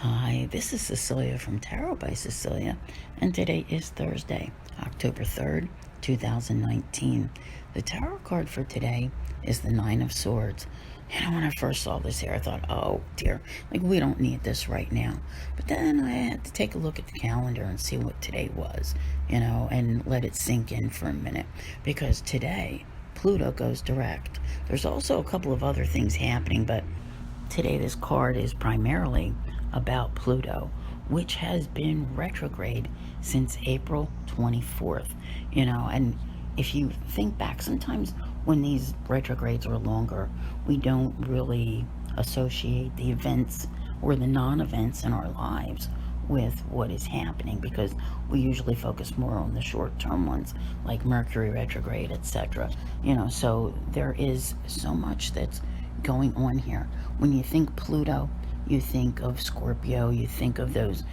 Hi, this is Cecilia from Tarot by Cecilia, and today is Thursday, October 3rd, 2019. The tarot card for today is the Nine of Swords. When I first saw this here, I thought, oh dear, like we don't need this right now. But then I had to take a look at the calendar and see what today was, and let it sink in for a minute. Because today, Pluto goes direct. There's also a couple of other things happening, but today this card is primarily about Pluto, which has been retrograde since April 24th. And if you think back, sometimes when these retrogrades are longer, we don't really associate the events or the non-events in our lives with what is happening, because we usually focus more on the short-term ones like Mercury retrograde, etc. So there is so much that's going on here. When you think Pluto, you think of Scorpio, you think of those,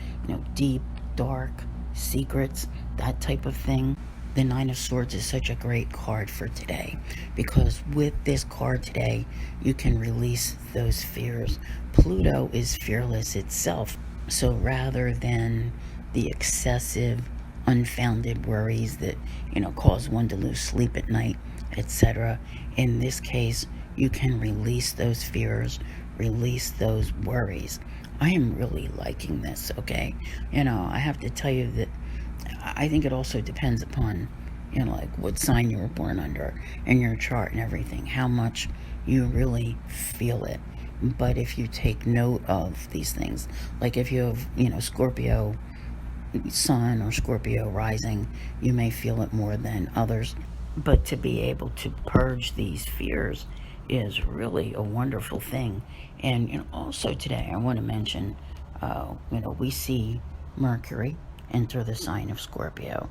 deep, dark secrets, that type of thing. The Nine of Swords is such a great card for today, because with this card today, you can release those fears. Pluto is fearless itself. So rather than the excessive, unfounded worries that, cause one to lose sleep at night, etc., in this case, you can release those fears, release those worries. I am really liking this, okay? I have to tell you that I think it also depends upon, like what sign you were born under and your chart and everything, how much you really feel it. But if you take note of these things, like if you have, Scorpio sun or Scorpio rising, you may feel it more than others. But to be able to purge these fears is really a wonderful thing. And also today, I want to mention, we see Mercury enter the sign of Scorpio.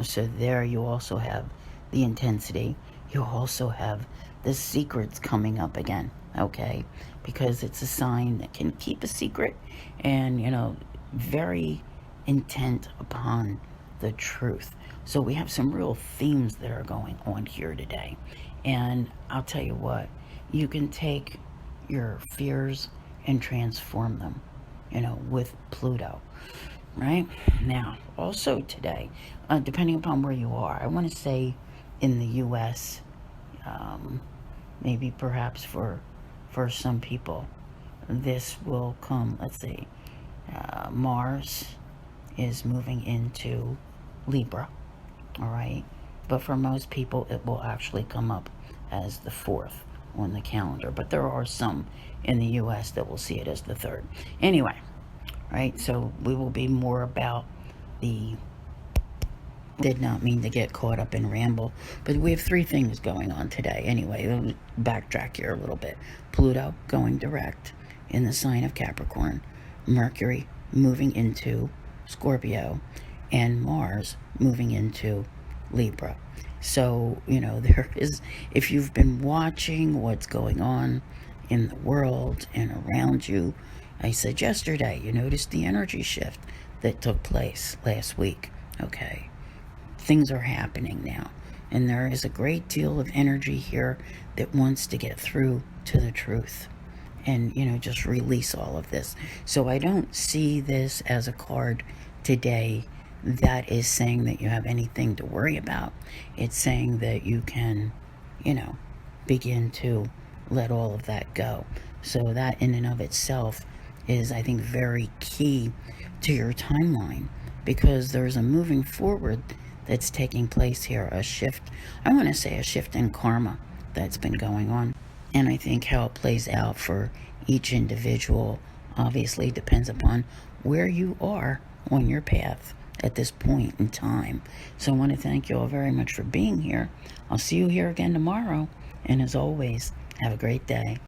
So there you also have the intensity. You also have the secrets coming up again, okay? Because it's a sign that can keep a secret and, very intent upon the truth. So we have some real themes that are going on here today. And I'll tell you what, you can take your fears and transform them, with Pluto, right? Now, also today, depending upon where you are, I want to say in the U.S., maybe perhaps for some people, this will come, let's see, Mars is moving into Libra, all right? But for most people, it will actually come up as the 4th on the calendar. But there are some in the U.S. that will see it as the 3rd. Anyway, right? So we will be more about the... Did not mean to get caught up in ramble, but we have 3 things going on today. Anyway, we'll backtrack here a little bit. Pluto going direct in the sign of Capricorn, Mercury moving into Scorpio, and Mars moving into Libra. So, there is, if you've been watching what's going on in the world and around you, I said yesterday, you noticed the energy shift that took place last week, okay? Things are happening now, and there is a great deal of energy here that wants to get through to the truth and, just release all of this. So I don't see this as a card today that is saying that you have anything to worry about. It's saying that you can, begin to let all of that go. So that in and of itself is, I think, very key to your timeline, because there's a moving forward that's taking place here, a shift. I want to say a shift in karma that's been going on. And I think how it plays out for each individual obviously depends upon where you are on your path at this point in time. So I want to thank you all very much for being here. I'll see you here again tomorrow. And as always, have a great day.